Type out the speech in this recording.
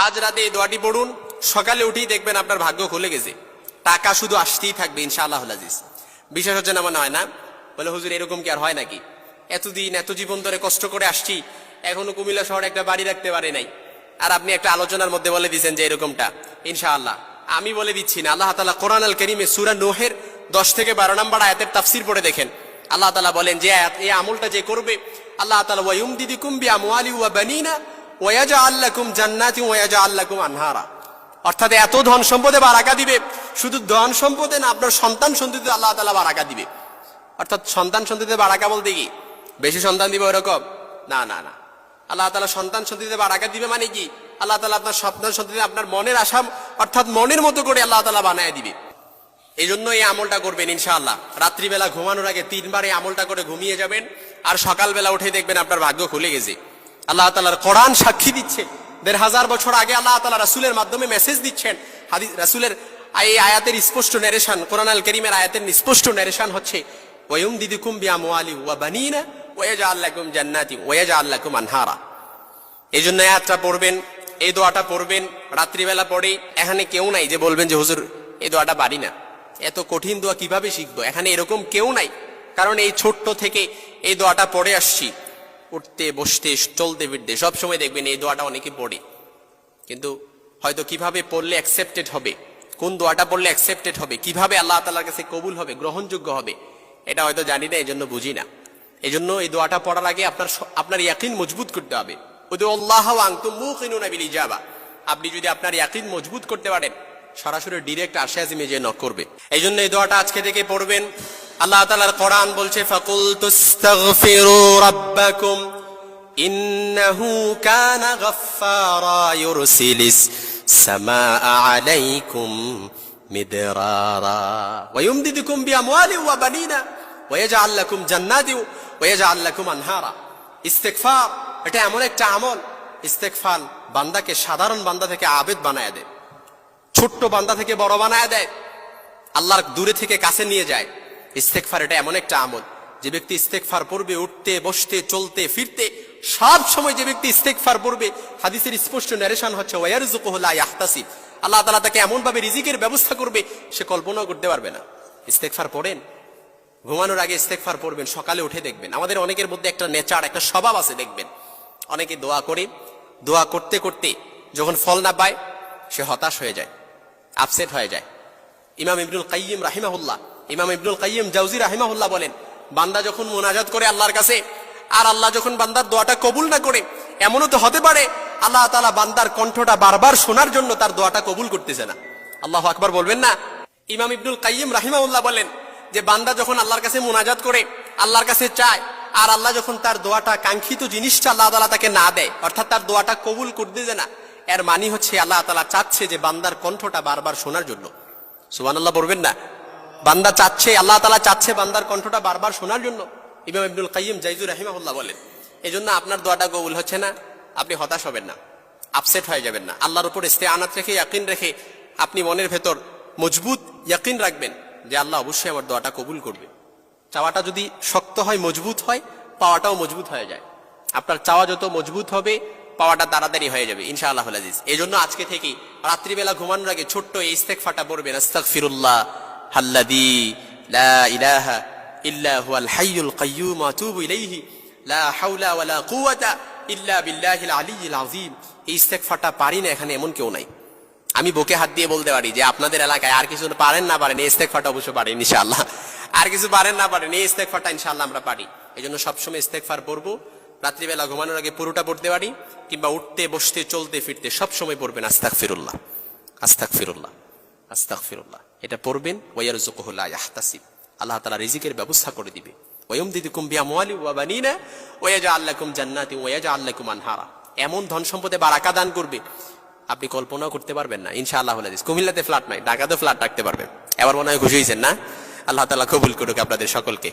আজ রাতে এই দোয়াটি পড়ুন, সকালে উঠেই দেখবেন আপনার ভাগ্য খুলে গেছে, টাকা শুধু আসতেই থাকবে ইনশাআল্লাহ আজিজ। বিশ্বাস হচ্ছে না মনে হয় না? বলে হুজুর এরকম কি আর হয় নাকি? এতদিন এত জীবন ধরে কষ্ট করে আসছি, এখনো কুমিল্লা শহরে একটা বাড়ি রাখতে পারে নাই, আর আপনি একটা আলোচনার মধ্যে বলে দিচ্ছেন যে এরকমটা। ইনশাআল্লাহ আমি বলে দিচ্ছি না, আল্লাহ তাআলা কোরআন আল কারীমে সূরা নূহের 10 থেকে 12 নম্বর আয়াতের তাফসীর পড়ে দেখেন। আল্লাহ তাআলা বলেন যে এই আমলটা যে করবে, আল্লাহ তাআলা ওয়ায়ুমদিদুকুম বিআমওয়ালি ওয়া বানিনা ওয়া ইয়াজআল লাকুম জান্নাতি ওয়া ইয়াজআল লাকুম আনহারা। অর্থাৎ এত ধন সম্পদে বারাকা দিবে, শুধু ধন সম্পদে না, আপনার সন্তান সন্ততিতে আল্লাহ তাআলা বারাকা দিবে। অর্থাৎ সন্তান সন্ততিতে বারাকা বলতে কি বেশি সন্তান দিবে ওরকম না, না না। আল্লাহ তাআলা সন্তান সন্ততিতে বারাকা দিবে মানে কি, আল্লাহ তাআলা আপনার সন্তান সন্ততিতে আপনার মনের আশা অর্থাৎ মনের মতো করে আল্লাহ তাআলা বানায় দিবে। এই জন্য এই আমলটা করবেন ইনশাআল্লাহ। রাত্রিবেলা ঘুমানোর আগে 3 বার এই আমলটা করে ঘুমিয়ে যাবেন, আর সকালবেলা উঠে দেখবেন আপনার ভাগ্য খুলে গেছে। আল্লাহ তাআলার কোরআন সাক্ষী দিচ্ছে, 1500 বছর আগে আল্লাহ তাআলা রাসূলের মাধ্যমে মেসেজ দিচ্ছেন। হাদিস রাসূলের এই আয়াতের স্পষ্ট নারেশন, কোরআন আল কারীমের আয়াতের স্পষ্ট নারেশন হচ্ছে ওয়ায়ুমদিদুকুম বিআমওয়ালি ওয়া বানিনা ওয়া ইয়াজআল লাকুম জান্নাতি ওয়া ইয়াজআল লাকুম আনহারা। এই জন্য আয়াতটা পড়বেন, এই দোয়াটা পড়বেন রাত্রিবেলা পড়ে। এখানে কেউ নাই যে বলবেন যে হুজুর এই দোয়াটা পারি না, এত কঠিন দোয়া কিভাবে শিখবো। এখানে এরকম কেউ নাই, কারণ এই ছোট্ট থেকে এই দোয়াটা পড়ে আসছি। উঠতে বসতে চলতে ফিরতে সবসময় দেখবেন এই দোয়াটা অনেকে পড়ে, কিন্তু হয়তো কিভাবে পড়লে অ্যাকসেপ্টেড হবে, কোন দোয়াটা পড়লে অ্যাকসেপ্টেড হবে, কিভাবে আল্লাহ তাআলার কাছে কবুল হবে, গ্রহণযোগ্য হবে, এটা হয়তো জানি না, এই জন্য বুঝি না। এই জন্য এই দোয়াটা পড়ার আগে আপনার ইয়াকিন মজবুত করতে হবে। উদুল্লাহ ওয়া আনতুম মুকিনুনা বিল ইজাবা। আপনি যদি আপনার ইয়াকিন মজবুত করতে পারেন, সরাসরি ডিরেক্ট আরশে আজিমে যে নক করবে। এই জন্য এই দোয়াটা আজকে থেকে পড়বেন। আল্লাহ তাআলার কোরআন বলছে ফাকুল তুস্তাগফিরু রাব্বাকুম ইন্নাহু কানা গাফফারা ইউরসিলিস সামাআ আলাইকুম মিদরারা ওয়া ইউমদিদুকুম বিআমওয়ালিন ওয়া বানিনা ওয়া ইয়াজআল লাকুম জান্নাতিন ওয়া ইয়াজআল লাকুম আনহারা। ইস্তেগফার এটা এমন একটা আমল, ইস্তেগফার বান্দাকে সাধারণ বান্দা থেকে আবেদ বানায় দেয়, ছোট্ট বান্দা থেকে বড় বানায় দেয়, আল্লাহর দূরে থেকে কাছে নিয়ে যায়। ইস্তেগফার এটা এমন একটা আমল, যে ব্যক্তি ইস্তেগফার পড়বে উঠতে বসতে চলতে ফিরতে সব সময়, যে ব্যক্তি ইস্তেগফার পড়বে, হাদিসের স্পষ্ট নারেশন হচ্ছে ওয়ায়ারযুকুহু লা ইয়াহতাসিব। আল্লাহ তাআলা তাকে এমন ভাবে রিজিকের ব্যবস্থা করবে সে কল্পনাও করতে পারবে না। ইস্তেগফার পড়েন, ঘুমানোর আগে ইস্তেগফার পড়বেন, সকালে উঠে দেখবেন। আমাদের অনেকের মধ্যে একটা নেচার, একটা স্বভাব আছে, দেখবেন অনেকে দোয়া করে, দোয়া করতে করতে যখন ফল না পায় সে হতাশ হয়ে যায়, আপসেট হয়ে যায়। ইমাম ইবনুল কাইয়িম রাহিমাহুল্লাহ, ইমাম ইবনুল কাইয়িম জাওজি রাহিমাহুল্লাহ বলেন, বান্দা যখন মুনাজাত করে আল্লাহর কাছে, আর আল্লাহ যখন বান্দার দোয়াটা কবুল না করে, এমনও তো হতে পারে আল্লাহ তাআলা বান্দার কণ্ঠটা বারবার শোনার জন্য তার দোয়াটা কবুল করতেছে না। আল্লাহু আকবার বলবেন না? ইমাম ইবনুল কাইয়িম রাহিমাহুল্লাহ বলেন যে বান্দা যখন আল্লাহর কাছে মুনাজাত করে, আল্লাহর কাছে চায়, আর আল্লাহ যখন তার দোয়াটা, কাঙ্ক্ষিত জিনিসটা আল্লাহ তাআলা তাকে না দেয়, অর্থাৎ তার দোয়াটা কবুল করতেছে না, এর মানে হচ্ছে আল্লাহ তাআলা চাচ্ছে যে বান্দার কণ্ঠটা বারবার শোনার জন্য। সুবহানাল্লাহ বলবেন না? বান্দা চাচ্ছে, আল্লাহ তাআলা চাচ্ছে বান্দার কণ্ঠটা বারবার শোনার জন্য। ইমাম ইবনুল কাইয়িম জাওজি রাহিমাহুল্লাহ বলেন, এজন্য আপনার দোয়াটা কবুল হচ্ছে না, আপনি হতাশ হবেন না, আপসেট হয়ে যাবেন না। আল্লাহর উপর ইস্তেআনাত রেখে, ইয়াকিন রেখে আপনি মনের ভেতর মজবুত ইয়াকিন রাখবেন যে আল্লাহ অবশ্যই আমার দোয়াটা কবুল করবে। চাওয়াটা যদি শক্ত হয়, মজবুত হয়, পাওয়াটাও মজবুত হয়ে যায়। আপনার চাওয়া যত মজবুত হবে, পাওয়াটা তাড়াতাড়ি হয়ে যাবে ইনশাআল্লাহুল আজিজ। এই জন্য আজকে থেকেই রাত্রিবেলা ঘুমানোর আগে ছোট্ট এই ইস্তেগফারটা পড়বেন, আস্তাগফিরুল্লাহ আল্লাযী লা ইলাহা ইল্লা হুয়াল হাইয়ুল কাইয়্যুম ওয়া আতুবু ইলাইহি লা হাওলা ওয়ালা কুওয়াতা ইল্লা বিল্লাহিল আলিয়্যিল আযীম। এই ইস্তেগফারটা পারি না এখানে এমন কেউ নাই। আমি বুকে হাত দিয়ে বলতে পারি যে আপনাদের এলাকায় আর কিছু পারেন না পারেন, এই ইস্তেগফারটা অবশ্য পারেন ইনশাআল্লাহ। আর কিছু পারেন না পারেন, এই ইস্তেগফারটা ইনশাআল্লাহ আমরা পারি। এই জন্য সবসময় ইস্তেগফার পড়বো, রাত্রিবেলা ঘুমানোর আগে পুরোটা পড়তে পারি, কিংবা উঠতে বসতে চলতে ফিরতে সবসময় পড়বেন আস্তাগফিরুল্লাহ আস্তাগফিরুল্লাহ আস্তাগফিরুল্লাহ। এটা পড়বেন, ওয়ায়ারযুকুহু লা ইয়াহতাসিব। আল্লাহ তাআলা রিজিকের ব্যবস্থা করে দিবে। ওয়ায়ুমদিদুকুম বিআমওয়ালিন ওয়া বানিনা ওয়া ইয়াজআল লাকুম জান্নাতিন ওয়া ইয়াজআল লাকুম আনহারা। এমন ধন সম্পদে বারাকা দান করবে আপনি কল্পনাও করতে পারবেন না ইনশাআল্লাহুল আজিজ। কুমিল্লাতে ফ্ল্যাট নাই, ঢাকাতে ফ্ল্যাট রাখতে পারবেন। এবার মনে হয় খুশি হয়েছেন না? আল্লাহ তাআলা কবুল করুক আপনাদের সকলকে।